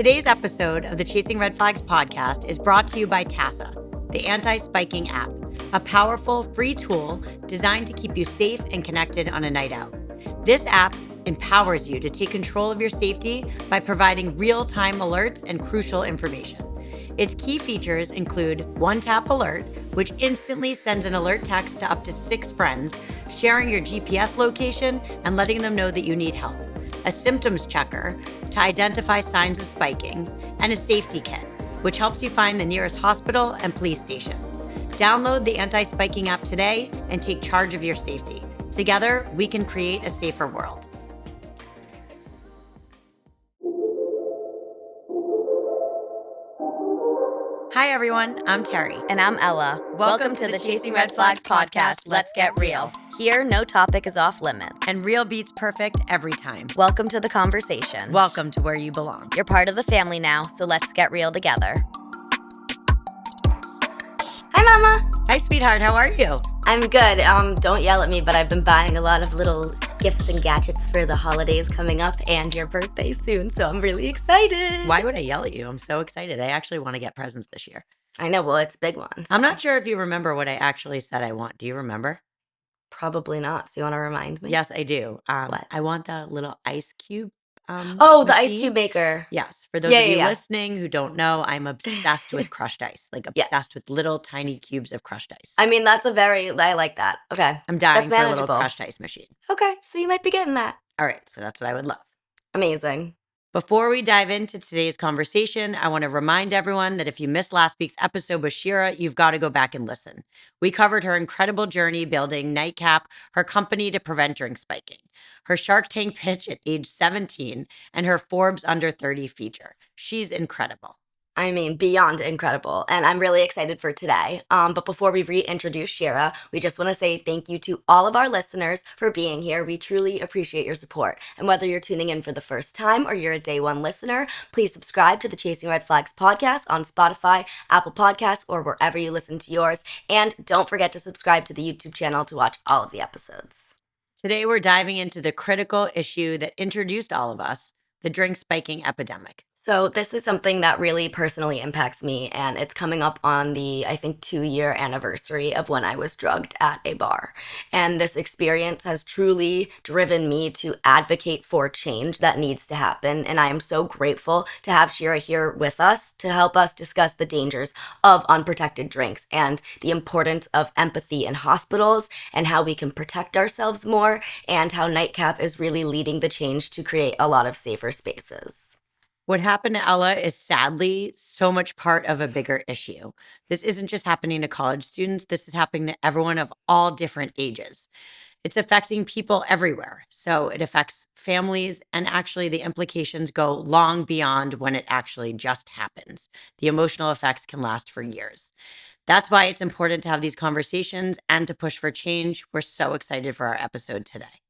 Today's episode of the Chasing Red Flags podcast is brought to you by Tassa, the anti-spiking app, a powerful free tool designed to keep you safe and connected on a night out. This app empowers you to take control of your safety by providing real-time alerts and crucial information. Its key features include one-tap alert, which instantly sends an alert text to up to 6 friends, sharing your GPS location and letting them know that you need help, a symptoms checker to identify signs of spiking, and a safety kit, which helps you find the nearest hospital and police station. Download the anti-spiking app today and take charge of your safety. Together, we can create a safer world. Hi, everyone. I'm Teri. And I'm Ella. Welcome to the Chasing Red Flags podcast. Let's get real. Here, no topic is off limits. And real beats perfect every time. Welcome to the conversation. Welcome to where you belong. You're part of the family now, so let's get real together. Hi, Mama. Hi, sweetheart. How are you? I'm good. Don't yell at me, but I've been buying a lot of little gifts and gadgets for the holidays coming up and your birthday soon, so I'm really excited. Why would I yell at you? I'm so excited. I actually want to get presents this year. I know. Well, it's a big one. So. I'm not sure if you remember what I actually said I want. Do you remember? Probably not. So you want to remind me? Yes, I do. What? I want the little ice cube. The ice machine. cube maker. Yes. For those of you listening who don't know, I'm obsessed with crushed ice. Like obsessed with little tiny cubes of crushed ice. I mean, I like that. Okay. I'm dying That's for a little manageable. crushed ice machine. Okay. So you might be getting that. All right. So that's what I would love. Amazing. Before we dive into today's conversation, I want to remind everyone that if you missed last week's episode with Shirah, you've got to go back and listen. We covered her incredible journey building NightCap, her company to prevent drink spiking, her Shark Tank pitch at age 17, and her Forbes Under 30 feature. She's incredible. I mean, beyond incredible. And I'm really excited for today. But before we reintroduce Shirah, we just want to say thank you to all of our listeners for being here. We truly appreciate your support. And whether you're tuning in for the first time or you're a day one listener, please subscribe to the Chasing Red Flags podcast on Spotify, Apple Podcasts, or wherever you listen to yours. And don't forget to subscribe to the YouTube channel to watch all of the episodes. Today, we're diving into the critical issue that introduced all of us, the drink spiking epidemic. So this is something that really personally impacts me, and it's coming up on the, 2-year anniversary of when I was drugged at a bar. And this experience has truly driven me to advocate for change that needs to happen. And I am so grateful to have Shirah here with us to help us discuss the dangers of unprotected drinks and the importance of empathy in hospitals and how we can protect ourselves more and how NightCap is really leading the change to create a lot of safer spaces. What happened to Ella is sadly so much part of a bigger issue. This isn't just happening to college students. This is happening to everyone of all different ages. It's affecting people everywhere. So it affects families, and actually the implications go long beyond when it actually just happens. The emotional effects can last for years. That's why it's important to have these conversations and to push for change. We're so excited for our episode today.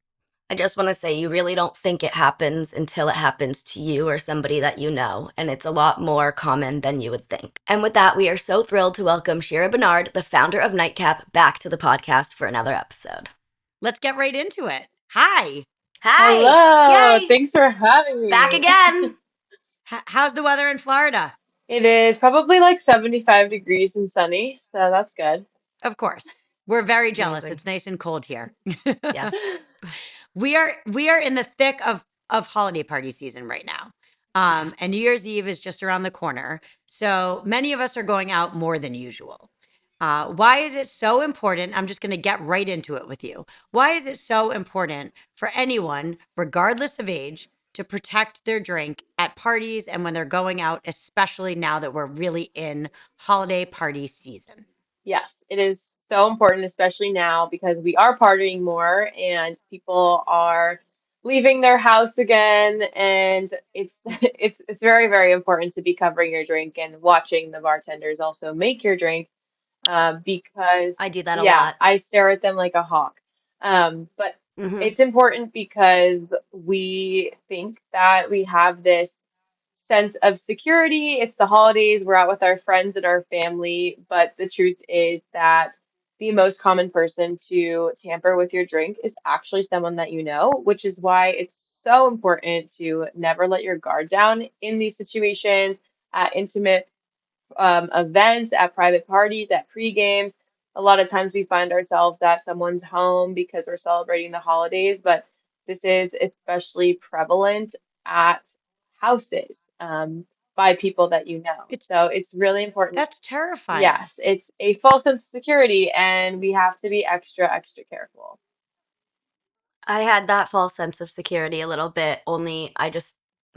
I just want to say you really don't think it happens until it happens to you or somebody that you know, and it's a lot more common than you would think. And with that, we are so thrilled to welcome Shirah Benarde, the founder of NightCap, back to the podcast for another episode. Let's get right into it. Hi. Hi. Hello. Yay. Thanks for having me. Back again. How's the weather in Florida? It is probably like 75 degrees and sunny, so that's good. Of course. We're very jealous. Amazing. It's nice and cold here. Yes. We are in the thick of holiday party season right now. And New Year's Eve is just around the corner. So many of us are going out more than usual. Why is it so important? I'm just going to get right into it with you. Why is it so important for anyone, regardless of age, to protect their drink at parties and when they're going out, especially now that we're really in holiday party season? Yes, it is so important, especially now because we are partying more and people are leaving their house again, and it's very, very important to be covering your drink and watching the bartenders also make your drink, because I do that a lot. I stare at them like a hawk. But Mhm. it's important because we think that we have this sense of security. It's the holidays, we're out with our friends and our family, but the truth is that the most common person to tamper with your drink is actually someone that you know, which is why it's so important to never let your guard down in these situations, at intimate events, at private parties, at pre-games. A lot of times we find ourselves at someone's home because we're celebrating the holidays, but this is especially prevalent at houses by people that you know. It's So it's really important. That's terrifying. Yes, it's a false sense of security, and we have to be extra, extra careful. I had that false sense of security a little bit, only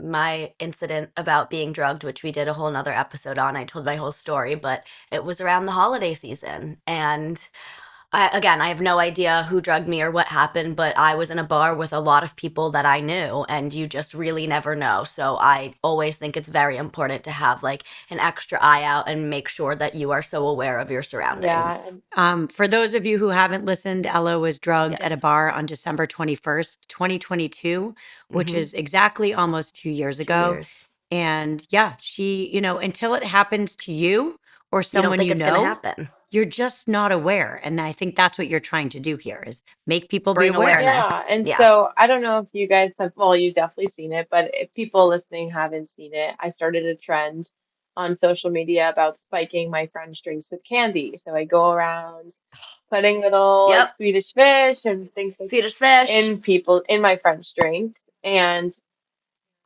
my incident about being drugged, which we did a whole nother episode on, I told my whole story, but it was around the holiday season. And I have no idea who drugged me or what happened, but I was in a bar with a lot of people that I knew, and you just really never know. So I always think it's very important to have like an extra eye out and make sure that you are so aware of your Yeah, surroundings. For those of you who haven't listened, Ella was drugged at a Yes. bar on December 21st, 2022, which Mm-hmm. is exactly almost 2 years 2 years. ago. And yeah, she, until it happens to you or You don't someone think you it's going to know, happen. you're just not aware. And I think that's what you're trying to do here is make people be Bring aware. yeah. awareness. And Yeah. so I don't know if you guys have, well, you've definitely seen it, but if people listening haven't seen it, I started a trend on social media about spiking my friends' drinks with candy. So I go around putting little like Yep. Swedish fish and things like Swedish fish. in my friends' drinks. And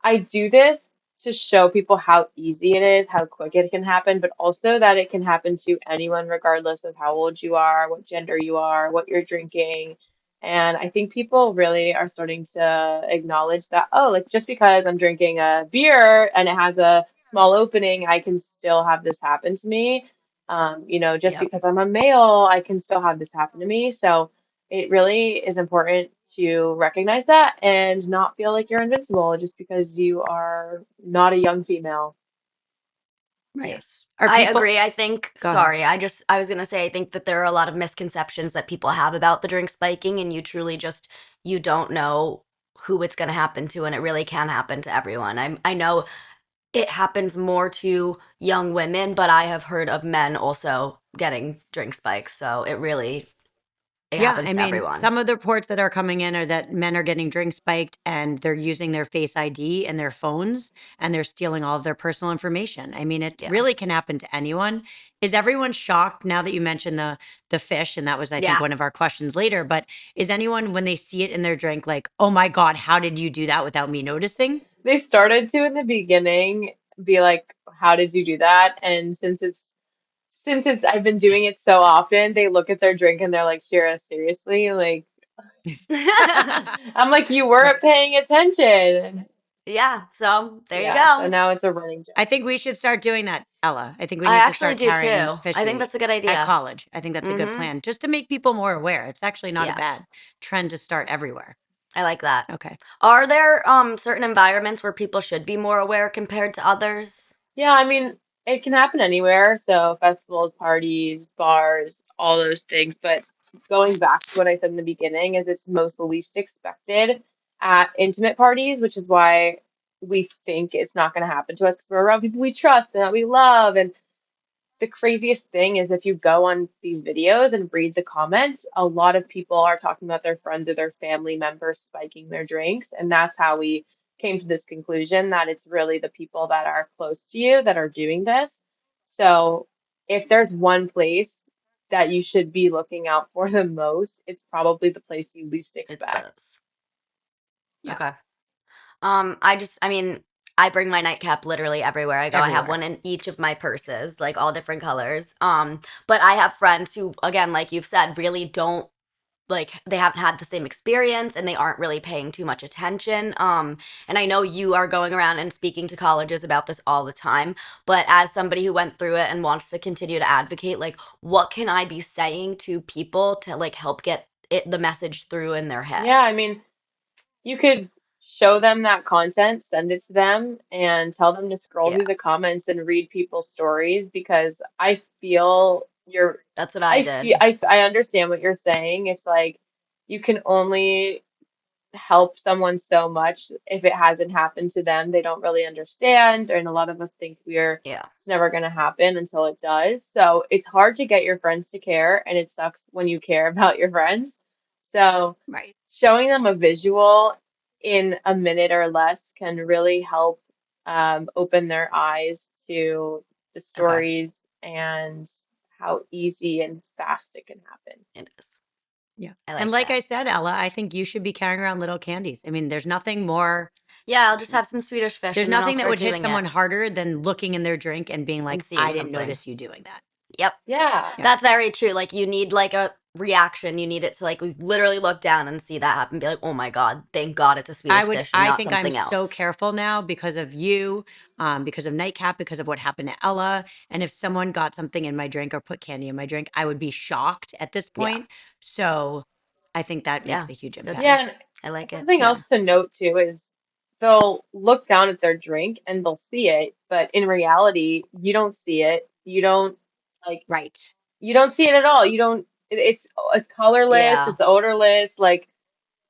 I do this to show people how easy it is, how quick it can happen, but also that it can happen to anyone, regardless of how old you are, what gender you are, what you're drinking. And I think people really are starting to acknowledge that, oh, like just because I'm drinking a beer and it has a small opening, I can still have this happen to me. Just Yep. because I'm a male, I can still have this happen to me. So, it really is important to recognize that and not feel like you're invincible just because you are not a young female. Right. Yes. Are I people, agree. I think, go ahead. sorry, I was going to say, I think that there are a lot of misconceptions that people have about the drink spiking, and you truly just, you don't know who it's going to happen to, and it really can happen to everyone. I know it happens more to young women, but I have heard of men also getting drink spikes. So it Yeah, happens I to mean, everyone. some of the reports that are coming in are that men are getting drink spiked and they're using their face ID and their phones and they're stealing all of their personal information. I mean, it Yeah. really can happen to anyone. Is everyone shocked now that you mentioned the fish and that was I think Yeah. one of our questions later, but is anyone when they see it in their drink like, "Oh my god, how did you do that without me noticing?" They started to in the beginning be like, "How did you do that?" And since I've been doing it so often, they look at their drink and they're like, "Shira, seriously?" Like I'm like, "You weren't Right. paying attention." Yeah. So there you Yeah, so go. now it's a running joke. I think we should start doing that, Ella. I think we I need to actually start do carrying too. fish I think meat that's a good at idea. college. I think that's a good Mm-hmm. plan, just to make people more aware. It's actually not a Yeah. bad trend to start everywhere. I like that. Okay. Are there certain environments where people should be more aware compared to others? Yeah, I mean, it can happen anywhere. So festivals, parties, bars, all those things. But going back to what I said in the beginning is it's most least expected at intimate parties, which is why we think it's not going to happen to us because we're around people we trust and that we love. And the craziest thing is if you go on these videos and read the comments, a lot of people are talking about their friends or their family members spiking their drinks. And that's how we came to this conclusion that it's really the people that are close to you that are doing this. So if there's one place that you should be looking out for the most, it's probably the place you least It's expect. those. Yeah. Okay. I mean, I bring my nightcap literally everywhere I go. I have Everywhere. one in each of my purses, like all different colors. But I have friends who, again, like you've said, really don't like they haven't had the same experience and they aren't really paying too much attention. And I know you are going around and speaking to colleges about this all the time, but as somebody who went through it and wants to continue to advocate, like what can I be saying to people to like help get the message through in their Yeah, head? I mean, you could show them that content, send it to them, and tell them to scroll Yeah, through the comments and read people's stories because I feel you're, that's what I did. I understand what you're saying. It's like you can only help someone so much. If it hasn't happened to them, they don't really understand. And a lot of us think Yeah. it's never going to happen until it does. So it's hard to get your friends to care, and it sucks when you care about your friends. So Right. showing them a visual in a minute or less can really help open their eyes to the Okay. stories and how easy and fast it can happen. It is. Yeah. I And like like that. I said, Ella, I think you should be carrying around little candies. I mean, there's nothing more, Yeah, I'll just have some Swedish fish there's and then I'll nothing that start would hit doing someone it harder than looking in their drink and being and like, seeing I didn't something. notice you doing that. Yep. Yeah. Yeah. That's very true. Like you need like a reaction. You need it to like literally look down and see that happen. Be like, oh my God, thank God it's a Swedish fish and I not think I'm something else. so careful now because of you, because of NightCap, because of what happened to Ella. And if someone got something in my drink or put candy in my drink, I would be shocked at this Yeah. point. So I think that makes Yeah, a huge it's good impact. Yeah, and I like it. something Yeah. else to note too is they'll look down at their drink and they'll see it, but in reality, you don't see it. You don't like Right. you don't see it at all. You don't it's colorless, Yeah. it's odorless, like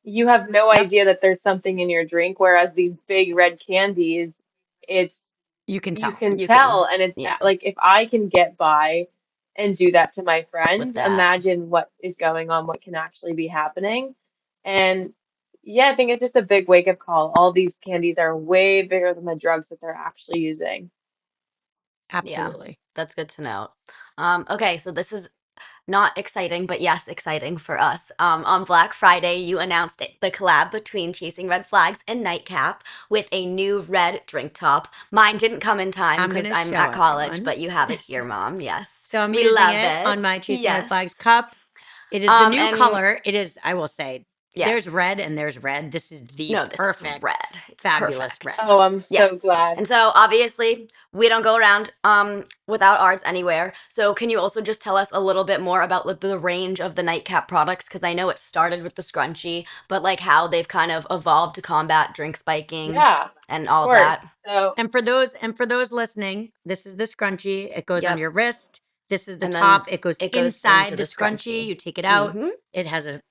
you have no Yep. idea that there's something in your drink, whereas these big red candies, it's You can you tell. can You tell, can, and it's yeah, like if I can get by and do that to my with friends, that. imagine what is going on, what can actually be happening. And yeah, I think it's just a big wake-up call. All these candies are way bigger than the drugs that they're actually using. Yeah, Absolutely. that's good to know. Okay, so this is not exciting, but yes, exciting for us. On Black Friday, you announced the collab between Chasing Red Flags and NightCap with a new red drink top. Mine didn't come in time I'm because going to I'm show at college, everyone. but you have it here, Mom. Yes. So I'm We using love it on it. my Chasing Red Flags Yes. cup. It is the new And color. It is, I will say, there's yes. red and there's red. This is the No, this is perfect, red. It's fabulous perfect. red. Oh, I'm so Yes. glad. And so obviously we don't go around without ours anywhere. So can you also just tell us a little bit more about like, the range of the NightCap products? Because I know it started with the scrunchie, but like how they've kind of evolved to combat drink spiking Yeah, and of all of that. course. So And for those listening, this is the scrunchie. It goes on Yep. your wrist. This is the And then top. It goes it goes inside into the the scrunchie. scrunchie. You take it out. Mm-hmm. It has a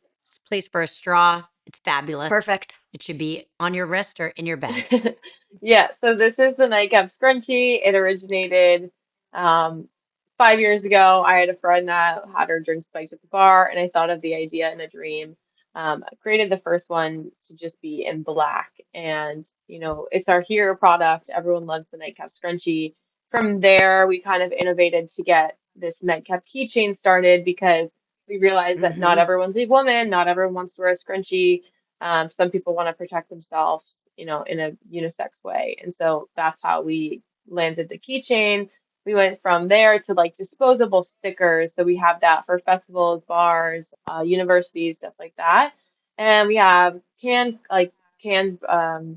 place for a straw. It's fabulous. Perfect. It should be on your wrist or in your bag. yeah, so this is the nightcap scrunchie. It originated um, 5 years ago. I had a friend that had her drink spiked at the bar, and I thought of the idea in a dream. I created the first one to just be in black, and it's our hero product. Everyone loves the nightcap scrunchie. From there, we kind of innovated to get this nightcap keychain started because we realized that not Mm-hmm. everyone's a woman, not everyone wants to wear a scrunchie. Some people want to protect themselves, in a unisex way. And so that's how we landed the keychain. We went from there to like disposable stickers. So we have that for festivals, bars, universities, stuff like that. And we have can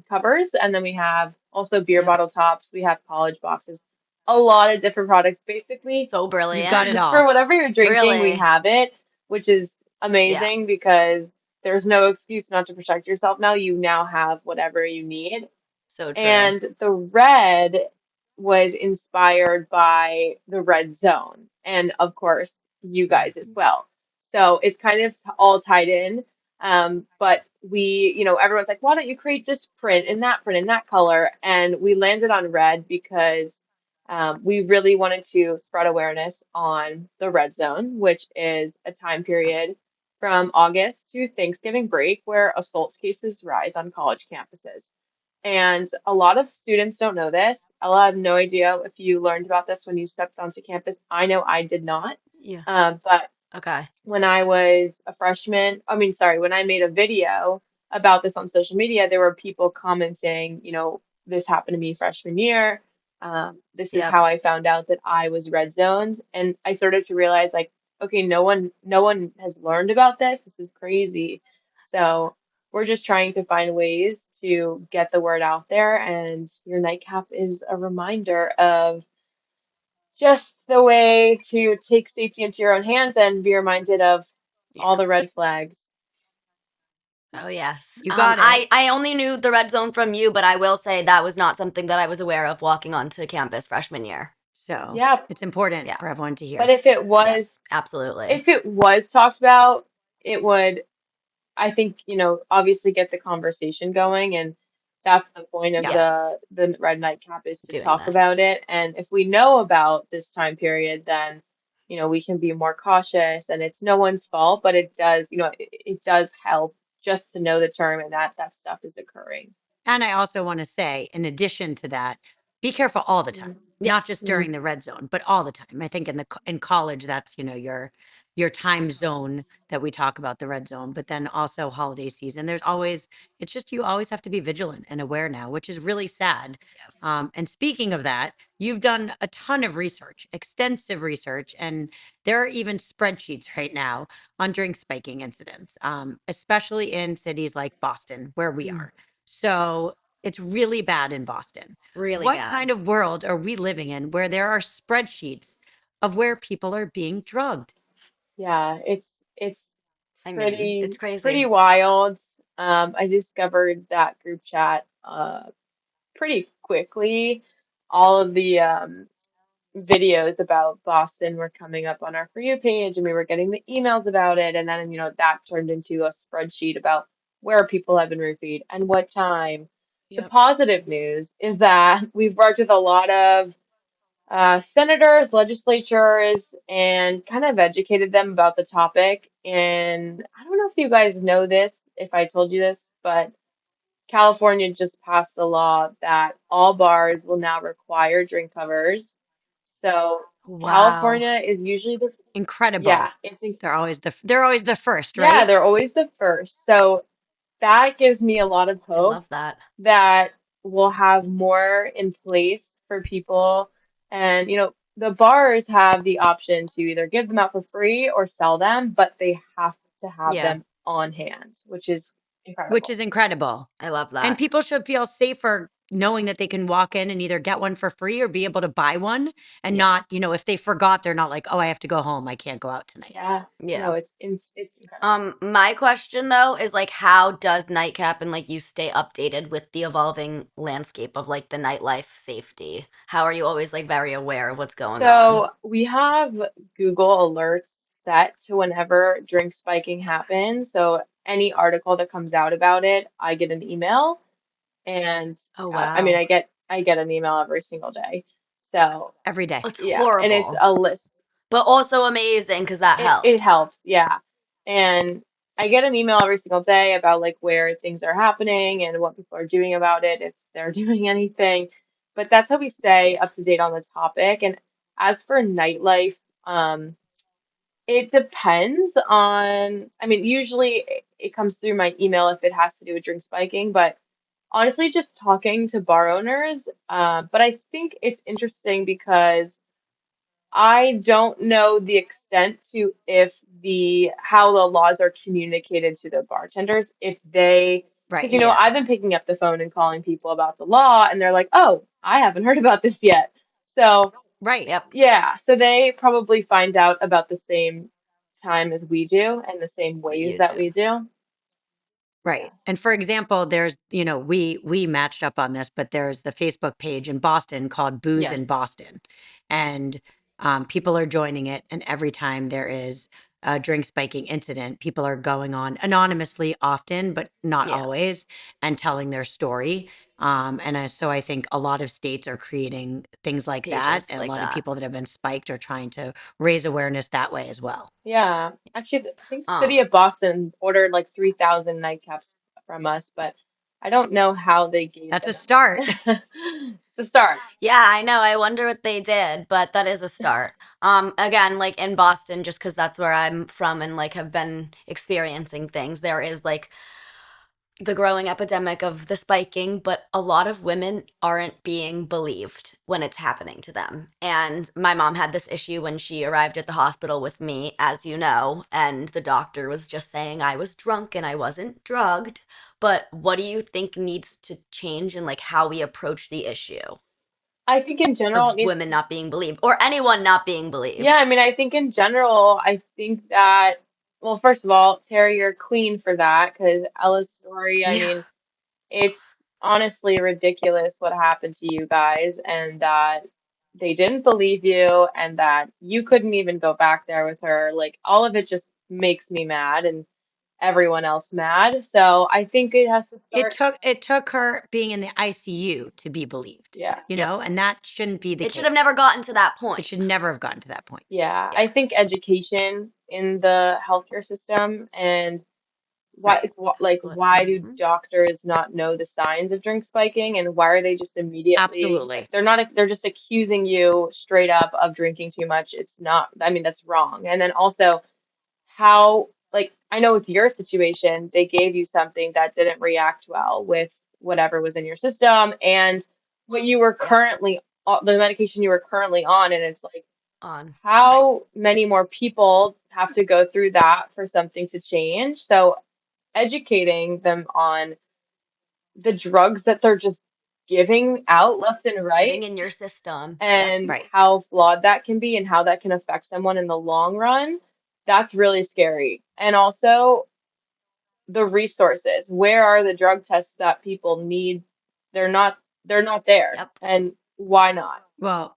covers, and then we have also beer Yep. bottle tops. We have college boxes, a lot of different products. Basically, So You've got it brilliant. for all. whatever you're drinking, we Really. have it, which is Yeah. amazing because there's no excuse not to protect yourself now. You now have whatever you need. So true. And the red was inspired by the red zone. And of course, you guys as well. So it's kind of all tied in. But everyone's like, why don't you create this print and that color? And we landed on red because we really wanted to spread awareness on the red zone, which is a time period from August to Thanksgiving break where assault cases rise on college campuses. And a lot of students don't know this. Ella, I have no idea if you learned about this when you stepped onto campus. I know I did not. Yeah. But Okay. when I was a freshman, when I made a video about this on social media, there were people commenting, this happened to me freshman year. This is Yep. how I found out that I was red zoned. And I started to realize like, okay, no one has learned about this. This is crazy. So we're just trying to find ways to get the word out there. And your nightcap is a reminder of just the way to take safety into your own hands and be reminded of all Yeah. the red flags. Oh yes. You got it. I only knew the red zone from you, but I will say that was not something that I was aware of walking onto campus freshman year. So Yeah, it's important Yeah. for everyone to hear. but if it was Yes, absolutely. if it was talked about, it would I think, obviously get the conversation going, and that's the point of Yes, the Red Nightcap, is to doing talk this. about it. And if we know about this time period, then, we can be more cautious, and it's no one's fault, but it does, it does help just to know the term and that that stuff is occurring. And I also want to say, in addition to that, be careful all the time, Mhm. not Yes. just during the red zone, but all the time. I think in college, that's your time zone that we talk about, the red zone. But then also holiday season. There's always it's just you always have to be vigilant and aware now, which is really sad. Yes. And speaking of that, you've done a ton of research, extensive research, and there are even spreadsheets right now on drink spiking incidents, especially in cities like Boston, where we Mm. are. So it's really bad in Boston. Really What bad. kind of world are we living in where there are spreadsheets of where people are being drugged? Yeah, it's I mean, pretty it's crazy. pretty wild. I discovered that group chat pretty quickly. All of the videos about Boston were coming up on our For You page, and we were getting the emails about it. And then, that turned into a spreadsheet about where people have been roofied and what time. The Yep. positive news is that we've worked with a lot of senators, legislators, and kind of educated them about the topic. And I don't know if you guys know this, if I told you this, but California just passed the law that all bars will now require drink covers. So Wow. California is usually yeah, Incredible. it's They're always the first, yeah, right? they're always the first. So that gives me a lot of I hope love that. that we'll have more in place for people. And, the bars have the option to either give them out for free or sell them, but they have to have Yeah, them on hand, which is Which incredible. is incredible. I love And that. people should feel safer knowing that they can walk in and either get one for free or be able to buy one and Yeah. not, if they forgot, they're not like, oh, I have to go home. I can't go out tonight. Yeah, no, Yeah. it's incredible. My question though is like, how does Nightcap and like you stay updated with the evolving landscape of like the nightlife safety? How are you always like very aware of what's going on? So we have Google alerts set to whenever drink spiking happens. So any article that comes out about it, I get an email, and Oh I mean, wow. I get an email every single day. So Every day. It's yeah, and it's horrible, a list. but also amazing because that It helps. helps, yeah. And I get an email every single day about like where things are happening and what people are doing about it, if they're doing anything. But that's how we stay Yeah. up to date on the topic. And as for nightlife, it depends on, I mean, usually it comes through my email if it has to do with drink spiking, but honestly, just talking to bar owners. But I think it's interesting because I don't know the extent to if the how the laws are communicated to the bartenders, if they, because Right. Yeah. I've been picking up the phone and calling people about the law, and they're like, "Oh, I haven't heard about this yet." So, Right. Yep. yeah, so they probably find out about the same time as we do and the same What ways you that do. we do. Yeah. Right. And for example, there's, we matched up on this, but there's the Facebook page in Boston called Booze in Yes. Boston. And people are joining it. And every time there is a drink spiking incident, people are going on anonymously often, but not Yeah. always, and telling their story. So I think a lot of states are creating things like that. Pages And a like lot of that. people that have been spiked are trying to raise awareness that way as well. Yeah. Actually, Yes. I think the city Um. of Boston ordered like 3,000 nightcaps from us, but I don't know how they gave That's a them. start. It's a start. Yeah, I know. I wonder what they did, but that is a start. Again, like in Boston, just because that's where I'm from and like have been experiencing things, there is like the growing epidemic of the spiking, but a lot of women aren't being believed when it's happening to them. And my mom had this issue when she arrived at the hospital with me, as you know, and the doctor was just saying I was drunk and I wasn't drugged. But what do you think needs to change in like how we approach the issue I think in general it of needs, women not being believed or anyone not being yeah, I believed? mean, I think in general, I think that, well, first of all, Terry, you're queen for that, because Ella's story, I Yeah. mean, it's honestly ridiculous what happened to you guys, and that they didn't believe you, and that you couldn't even go back there with her. Like, all of it just makes me mad. everyone else mad. So I think it has to start. It took her being in the ICU to be believed. Yeah. You know, and that shouldn't be the It case. should have never gotten to that point. It should never have gotten to that point. Yeah. Yeah. I think education in the healthcare system and Right. why do doctors not know the signs of drink spiking, and why are they just immediately Absolutely. like they're just accusing you straight up of drinking too much. It's not, I mean, that's wrong. And then also how, like, I know with your situation, they gave you something that didn't react well with whatever was in your system and what you were currently the medication you were currently on, and it's like, On. how many more people have to go through that for something to change? So educating them on the drugs that they're just giving out left and Putting right, in your system. and Right. how flawed that can be and how that can affect someone in the long run, that's really scary. And also the resources. Where are the drug tests that people need? They're not there. Yep. And why not? Well,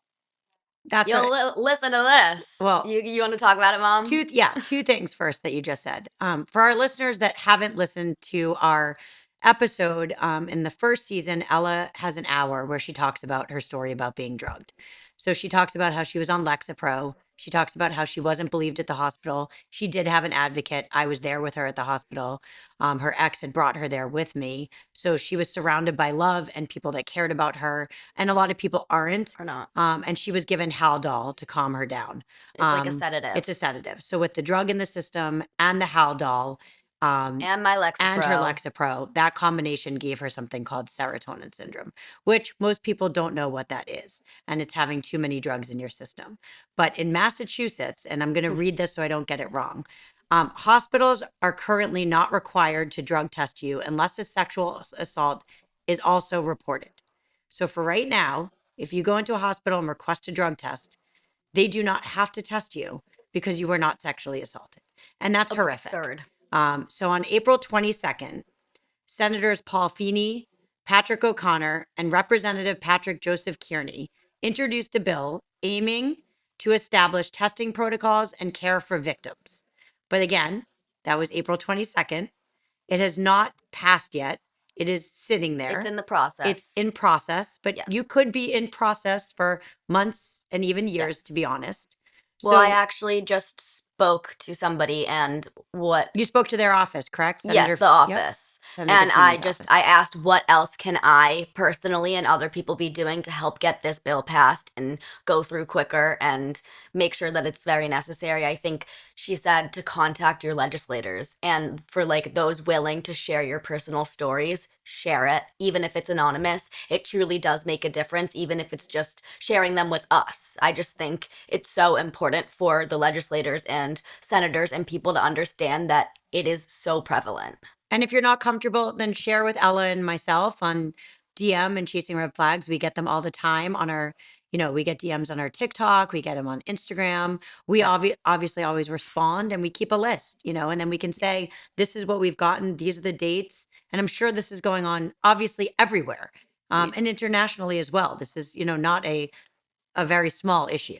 that's Yo, what listen to this. Well, you want to talk about it, Mom? two things first that you just said. For our listeners that haven't listened to our episode, in the first season, Ella has an hour where she talks about her story about being drugged. So she talks about how she was on Lexapro. She talks about how she wasn't believed at the hospital. She did have an advocate. I was there with her at the hospital. Her ex had brought her there with me. So she was surrounded by love and people that cared about her. And a lot of people aren't. Or not. And she was given Haldol to calm her down. It's like a sedative. It's a sedative. So with the drug in the system and the Haldol, and my Lexapro. and her Lexapro, that combination gave her something called serotonin syndrome, which most people don't know what that is. And it's having too many drugs in your system. But in Massachusetts, and I'm going to read this so I don't get it wrong, hospitals are currently not required to drug test you unless a sexual assault is also reported. So for right now, if you go into a hospital and request a drug test, they do not have to test you because you were not sexually assaulted. And that's horrific. Absurd. So on April 22nd, Senators Paul Feeney, Patrick O'Connor, and Representative Patrick Joseph Kearney introduced a bill aiming to establish testing protocols and care for victims. But again, that was April 22nd. It has not passed yet. It is sitting there. It's in the process. It's in process, but Yes. you could be in process for months and even years, Yes. to be honest. Well, I actually just spoke to somebody, and what You spoke to their office, correct? yes, the Yep. office. Senator And Feeney's office. I asked what else can I personally and other people be doing to help get this bill passed and go through quicker and make sure that it's very necessary. I think she said to contact your legislators, and for like those willing to share your personal stories, share it, even if it's anonymous. It truly does make a difference, even if it's just sharing them with us. I just think it's so important for the legislators and senators and people to understand that it is so prevalent. And if you're not comfortable, then share with Ella and myself on DM and Chasing Red Flags. We get them all the time on our, we get DMs on our TikTok, we get them on Instagram. We obviously always respond, and we keep a list, and then we can say, this is what we've gotten, these are the dates. And I'm sure this is going on obviously everywhere, and internationally as well. This is, not a very small issue.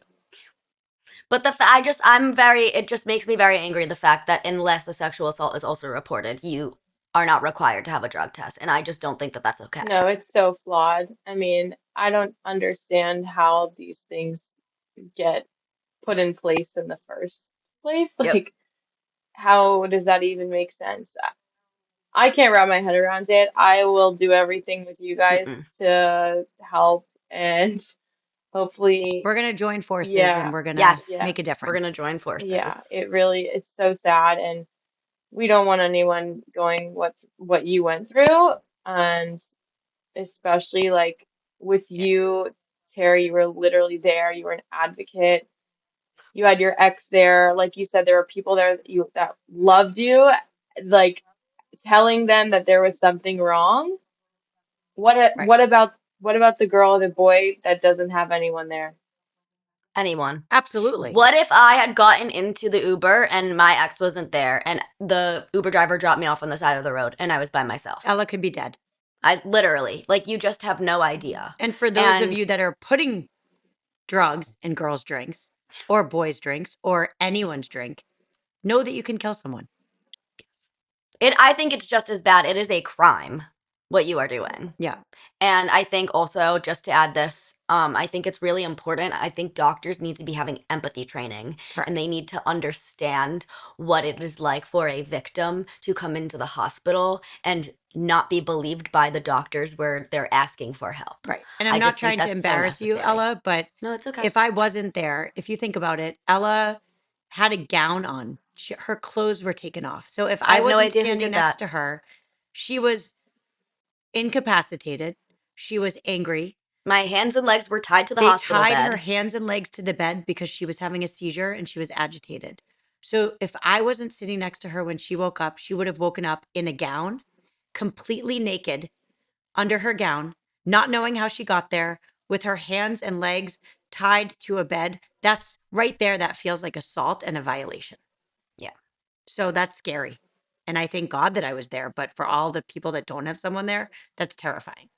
But it just makes me very angry, the fact that unless a sexual assault is also reported, you are not required to have a drug test. And I just don't think that that's okay. No, it's so flawed. I mean, I don't understand how these things get put in place in the first place. Yep. Like, how does that even make sense? I can't wrap my head around it. I will do everything with you guys to help, and hopefully We're going to join forces Yeah. and we're going to Yes. make a difference. We're going to join forces. yeah, it's so sad, and we don't want anyone going what you went through, and especially like with you, Terry, you were literally there. You were an advocate. You had your ex there. Like you said, there were people there that loved you, like telling them that there was something wrong. Right. What about the girl or the boy that doesn't have anyone there? Anyone. Absolutely. What if I had gotten into the Uber and my ex wasn't there and the Uber driver dropped me off on the side of the road and I was by myself? Ella could be dead. I literally, like, you just have no idea. And for those of you that are putting drugs in girls' drinks or boys' drinks or anyone's drink, know that you can kill someone. I think it's just as bad. It is a crime what you are doing. Yeah. And I think also, just to add this, I think it's really important. I think doctors need to be having empathy training, Correct. and they need to understand what it is like for a victim to come into the hospital and not be believed by the doctors where they're asking for help. Right. And I'm I not just think trying to that's so embarrass you, necessary. Ella, but No, it's okay. if I wasn't there, if you think about it, Ella had a gown on. Her clothes were taken off. So if I I have no wasn't idea who standing did next that. to her, she was incapacitated. She was angry. My hands and legs were tied to the They hospital tied her bed. hands and legs to the bed because she was having a seizure and she was agitated. So if I wasn't sitting next to her when she woke up, she would have woken up in a gown, completely naked, under her gown, not knowing how she got there, with her hands and legs tied to a bed. That's right there. That feels like assault and a violation. Yeah. So that's scary. And I thank God that I was there. But for all the people that don't have someone there, that's terrifying.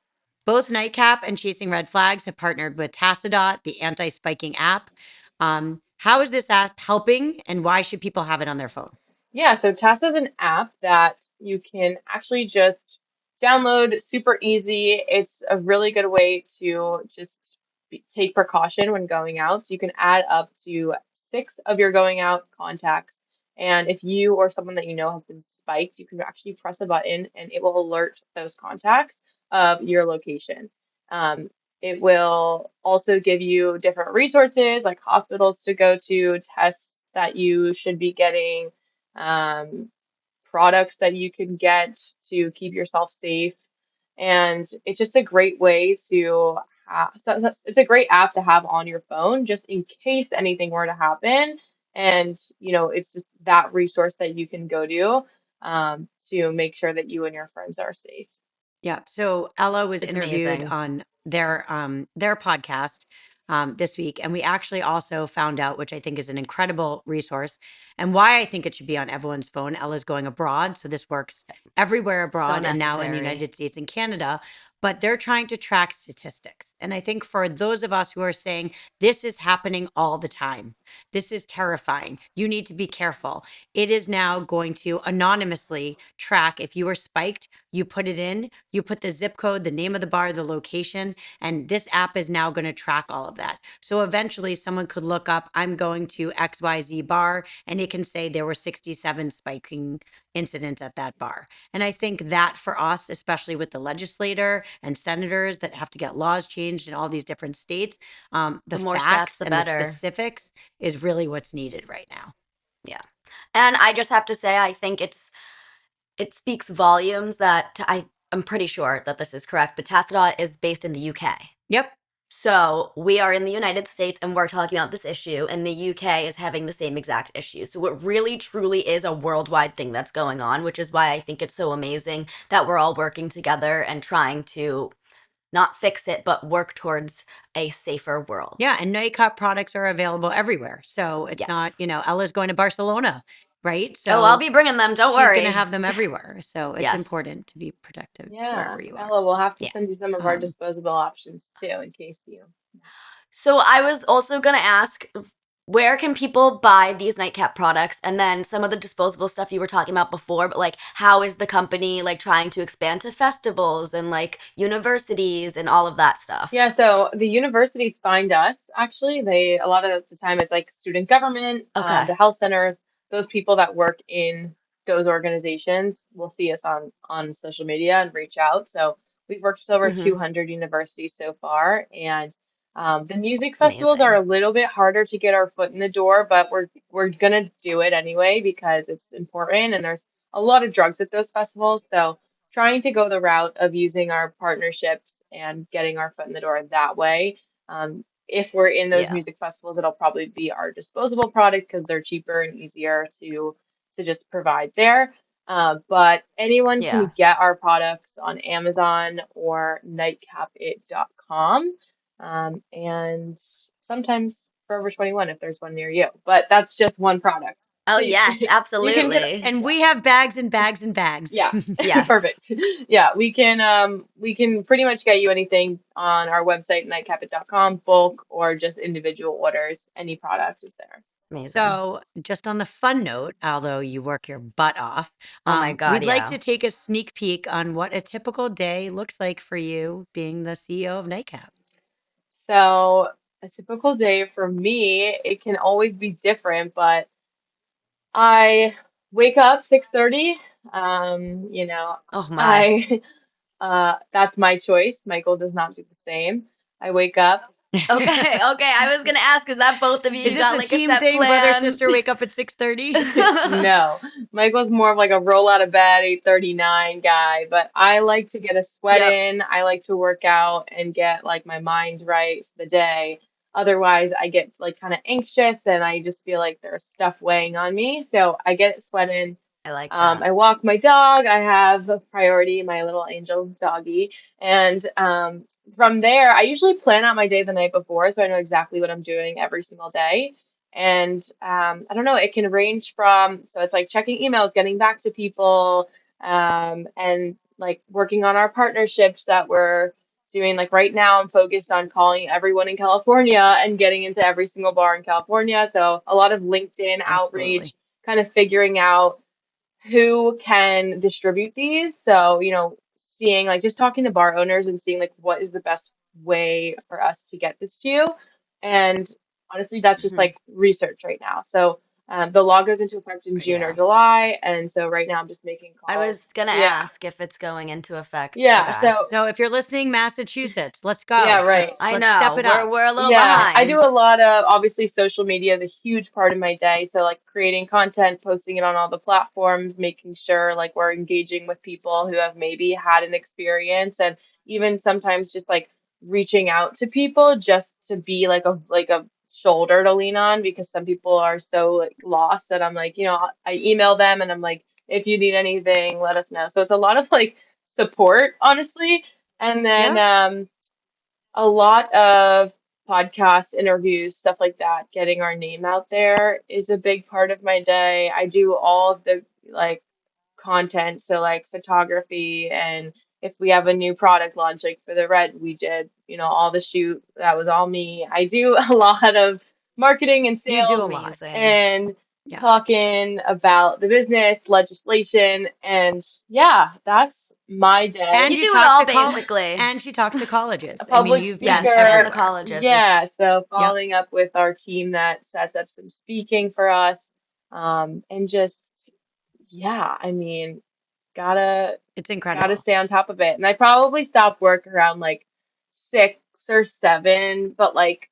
Both NightCap and Chasing Red Flags have partnered with Tassadot, the anti-spiking app. How is this app helping, and why should people have it on their phone? Yeah, so Test is an app that you can actually just download, super easy. It's a really good way to just take precaution when going out. So you can add up to 6 of your going out contacts. And if you or someone that you know has been spiked, you can actually press a button and it will alert those contacts of your location. Um, it will also give you different resources like hospitals to go to, tests that you should be getting, um, products that you can get to keep yourself safe. And it's just a great way to have, it's a great app to have on your phone just in case anything were to happen. And, it's just that resource that you can go to make sure that you and your friends are safe. Yeah. So Ella was It's interviewed amazing. on their podcast this week, and we actually also found out, which I think is an incredible resource, and why I think it should be on everyone's phone. Ella's going abroad, so this works everywhere So abroad, and now in the necessary. United States and Canada. But they're trying to track statistics, and I think for those of us who are saying this is happening all the time, this is terrifying. You need to be careful. It is now going to anonymously track if you were spiked. You put it in, you put the zip code, the name of the bar, the location, and this app is now going to track all of that. So eventually someone could look up, I'm going to XYZ bar, and it can say there were 67 spiking incidents at that bar. And I think that for us, especially with the legislator and senators that have to get laws changed in all these different states, the The more stats, facts the and the better. specifics is really what's needed right now. Yeah. And I just have to say, I think it speaks volumes that I'm pretty sure that this is correct, but Tassadot is based in the UK. Yep. So we are in the United States and we're talking about this issue, and the UK is having the same exact issue. So it really truly is a worldwide thing that's going on, which is why I think it's so amazing that we're all working together and trying to not fix it, but work towards a safer world. Yeah, and NightCap products are available everywhere. So it's Yes. not, Ella's going to Barcelona, right? So Oh, I'll be bringing them. Don't she's worry. going to have them everywhere. So it's Yes. important to be protective Yeah, wherever you are. Ella, we'll have to Yeah. send you some of our Um, disposable options too, in case you. So I was also going to ask, where can people buy these NightCap products? And then some of the disposable stuff you were talking about before, but like, how is the company like trying to expand to festivals and like universities and all of that stuff? Yeah, so the universities find us actually. A lot of the time it's like student government, Okay. the health centers, those people that work in those organizations will see us on social media and reach out. So we've worked with over Mm-hmm. 200 universities so far, and the music It's festivals are a amazing. little bit harder to get our foot in the door, but we're gonna do it anyway because it's important, and there's a lot of drugs at those festivals. So trying to go the route of using our partnerships and getting our foot in the door that way. If we're in those Yeah. music festivals, it'll probably be our disposable product because they're cheaper and easier to just provide there. But anyone can Yeah. get our products on Amazon or nightcapit.com. And sometimes Forever 21 if there's one near you. But that's just one product. Oh, So yes, you can get, absolutely. and we have bags and bags and bags. yeah, Yes. perfect. Yeah, we can pretty much get you anything on our website, nightcapit.com, bulk or just individual orders. Any product is there. Amazing. So, just on the fun note, although you work your butt off, Oh my God, we'd like yeah. to take a sneak peek on what a typical day looks like for you being the CEO of NightCap. So a typical day for me, it can always be different, but I wake up 6:30. You know, Oh my. I that's my choice. Michael does not do the same. I wake up. Okay, I was gonna ask, is that both of you? Is You this got a like a team set thing, plan? brother, sister, wake up at 6:30? No, Michael's more of like a roll out of bed 8:39 guy, but I like to get a sweat Yep. in. I like to work out and get like my mind right for the day. Otherwise, I get like kind of anxious and I just feel like there's stuff weighing on me. So I get sweat in. I like that. I walk my dog. I have a priority, my little angel doggy. And from there, I usually plan out my day the night before so I know exactly what I'm doing every single day. And I don't know, it can range from, so it's like checking emails, getting back to people, and like working on our partnerships that we're doing. Like right now, I'm focused on calling everyone in California and getting into every single bar in California. So a lot of LinkedIn outreach, Absolutely. kind of figuring out who can distribute these. So, seeing like just talking to bar owners and seeing like what is the best way for us to get this to you. And honestly, that's just Mhm. like research right now. So, the law goes into effect in June or Yeah. July. And so right now I'm just making I calls. was gonna Yeah. ask if it's going into effect. Yeah. Okay. So, if you're listening, Massachusetts, let's Yeah, go. right. I Let's step know. it up. We're a little Yeah, I behind. do a lot of, obviously social media is a huge part of my day. So like creating content, posting it on all the platforms, making sure like we're engaging with people who have maybe had an experience, and even sometimes just like reaching out to people just to be like a shoulder to lean on, because some people are so like lost that I'm like, I email them and I'm like, if you need anything, let us know. So it's a lot of like support, honestly. And then Yeah. a lot of podcasts, interviews, stuff like that, getting our name out there is a big part of my day. I do all of the like content, so like photography, and if we have a new product launch, like for the red, we did, all the shoot, that was all me. I do a lot of marketing and You do a sales lot. Amazing. and Yeah. talking about the business, legislation, and yeah, that's my day. And You you do it talk all to col- basically. and she talks to colleges. A I mean, published you've been Yes, and the speaker. everywhere. colleges. Yeah, so Yep. following up with our team that sets up some speaking for us. And just, yeah, I mean, gotta It's gotta incredible. stay on top of it. And I probably stop work around like 6 or 7, but like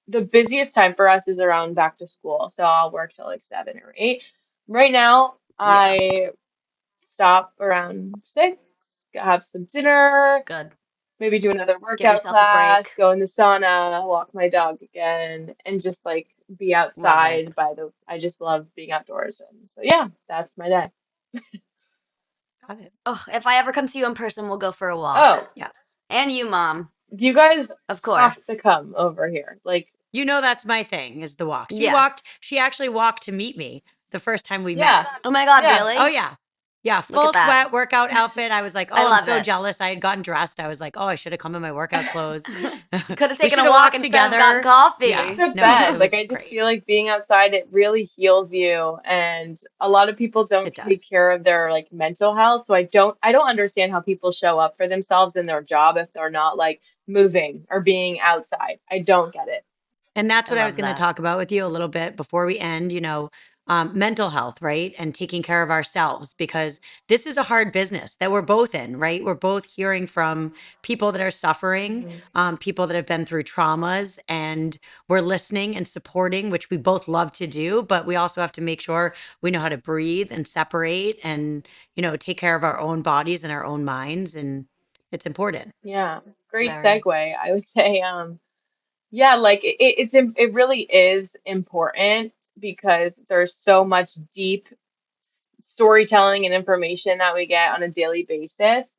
the busiest time for us is around back to school. So I'll work till like 7 or 8. Right now, Yeah. I stop around 6, have some dinner, Good. maybe do another Give workout yourself a class, break. go in the sauna, walk my dog again, and just like be Love it. outside I just love being outdoors. And so yeah, that's my day. Got it. Oh, if I ever come see you in person, we'll go for a walk. Oh, Yes. And you, Mom. you guys Of have to course. come over here. Like, You know that's my thing is the walk. Yes. She actually walked to meet me the first time we yeah, met. Oh my God, Yeah. really? Oh yeah. Yeah, Look full at that. sweat workout outfit. I was like, I "Oh, I'm love so it. jealous." I had gotten dressed. I was like, "Oh, I should have come in my workout clothes." Could have We taken a should have walk walked instead of together. got coffee. Yeah. it's the No, best. it Like was I just great. feel like being outside, it really heals you. And a lot of people don't It take does. care of their like mental health. So I don't understand how people show up for themselves in their job if they're not like moving or being outside. I don't get it. And that's I what I was love going to that. talk about with you a little bit before we end, mental health, right? And taking care of ourselves, because this is a hard business that we're both in, right? We're both hearing from people that are suffering, Mhm. people that have been through traumas, and we're listening and supporting, which we both love to do. But we also have to make sure we know how to breathe and separate and, take care of our own bodies and our own minds. And it's important. Yeah, great Very. segue. I would say, yeah, like it really is important because there's so much deep storytelling and information that we get on a daily basis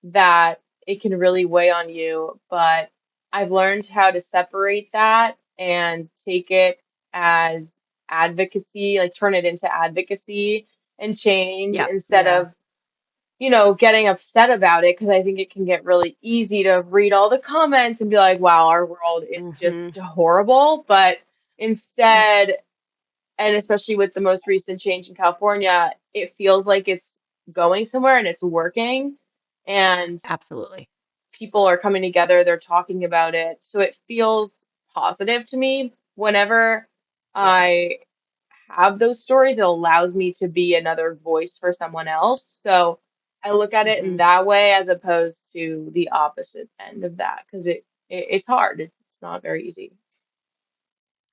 that it can really weigh on you. But I've learned how to separate that and take it as advocacy, like turn it into advocacy and change Yeah. instead Yeah. of getting upset about it, because I think it can get really easy to read all the comments and be like, wow, our world is Mm-hmm. just horrible. But Yep. instead, And especially with the most recent change in California, it feels like it's going somewhere and it's working. And Absolutely. people are coming together, they're talking about it. So it feels positive to me. Whenever Yeah. I have those stories, it allows me to be another voice for someone else. So I look at it in that way as opposed to the opposite end of that because it's hard. It's not very easy.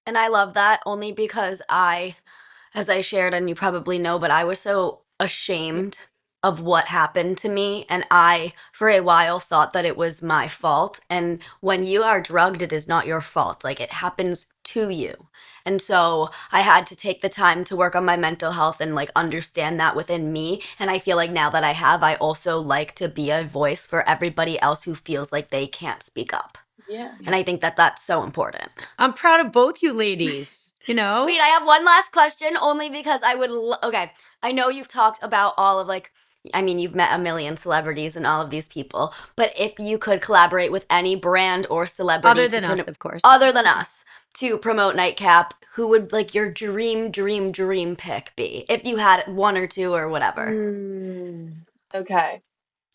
And I love that only because as I shared, and you probably know, but I was so ashamed of what happened to me. And I, for a while, thought that it was my fault. And when you are drugged, it is not your fault. Like, it happens to you. And so I had to take the time to work on my mental health and like understand that within me. And I feel like now that I have, I also like to be a voice for everybody else who feels like they can't speak up. Yeah. And I think that that's so important. I'm proud of both you ladies, you know? Wait, I have one last question only because I would okay, I know you've talked about all of like I mean, you've met a million celebrities and all of these people, but if you could collaborate with any brand or celebrity Other than us, of course. Other than us to promote NightCap, who would like your dream pick be? If you had one or two or whatever. Okay.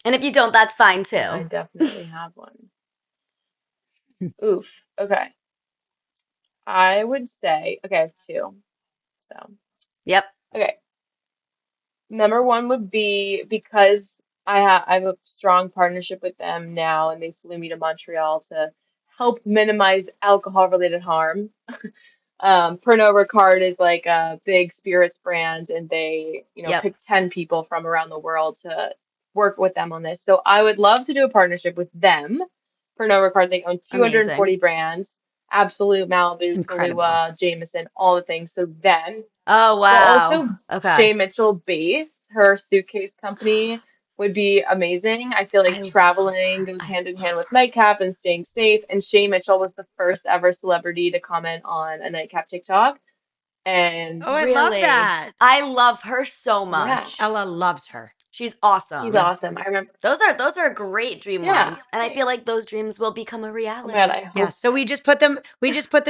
And if you don't, that's fine too. I definitely have one. Oof. Okay. I would say, okay, I have two. So, Yep. okay. Number one would be because I have a strong partnership with them now, and they flew me to Montreal to help minimize alcohol-related harm. Pernod Ricard is like a big spirits brand, and they, Yep. pick 10 people from around the world to work with them on this. So I would love to do a partnership with them. Pernod Ricard, they own 240 Amazing. brands, Absolute, Malibu, Incredible. Kahlua, Jameson, all the things. So then, Oh but wow. also Okay. Shay Mitchell Base, her suitcase company would be amazing. I feel like traveling goes hand in hand with NightCap and staying safe. And Shay Mitchell was the first ever celebrity to comment on a NightCap TikTok. And Oh, I love that. I love her so much. Ella loves her. She's awesome. she's awesome. I remember. Those are great dream ones, and I feel like those dreams will become a Oh reality. my God, I hope Yeah, so we just put them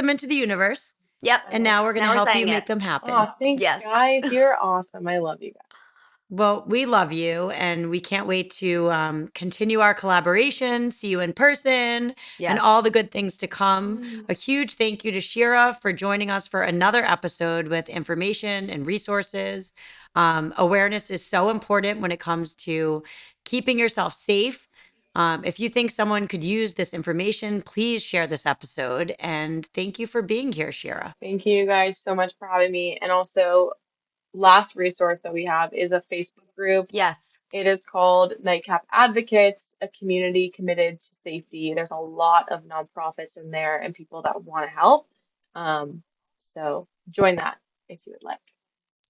into the universe. Yep. And now we're going to help you make them happen. Oh, thanks, guys. You're awesome. I love you guys. Well, we love you, and we can't wait to continue our collaboration, see you in person, and all the good things to come. A huge thank you to Shirah for joining us for another episode with information and resources. Awareness is so important when it comes to keeping yourself safe. If you think someone could use this information, please share this episode. And thank you for being here, Shirah. Thank you guys so much for having me. And also, last resource that we have is a Facebook group. Yes. It is called NightCap Advocates, a community committed to safety. There's a lot of nonprofits in there and people that want to help. So join that if you would like.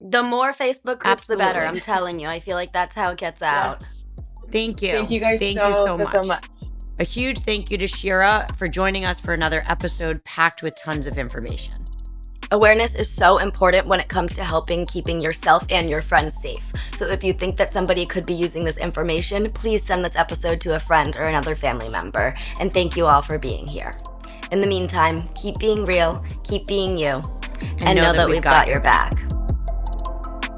The more Facebook groups, the better. I'm telling you. I feel like that's how it gets out. Thank you. Thank you guys so much. A huge thank you to Shirah for joining us for another episode packed with tons of information. Awareness is so important when it comes to keeping yourself and your friends safe. So if you think that somebody could be using this information, please send this episode to a friend or another family member. And thank you all for being here. In the meantime, keep being real, keep being you, and know that we've got your back.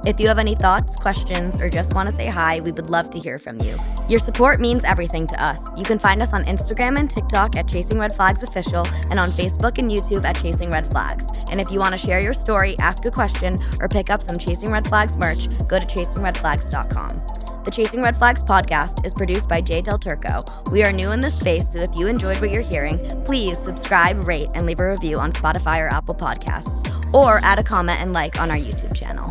If you have any thoughts, questions, or just want to say hi, we would love to hear from you. Your support means everything to us. You can find us on Instagram and TikTok at Chasing Red Flags Official and on Facebook and YouTube at Chasing Red Flags. And if you want to share your story, ask a question, or pick up some Chasing Red Flags merch, go to chasingredflags.com. The Chasing Red Flags podcast is produced by Jay Del Turco. We are new in this space, so if you enjoyed what you're hearing, please subscribe, rate, and leave a review on Spotify or Apple Podcasts, or add a comment and like on our YouTube channel.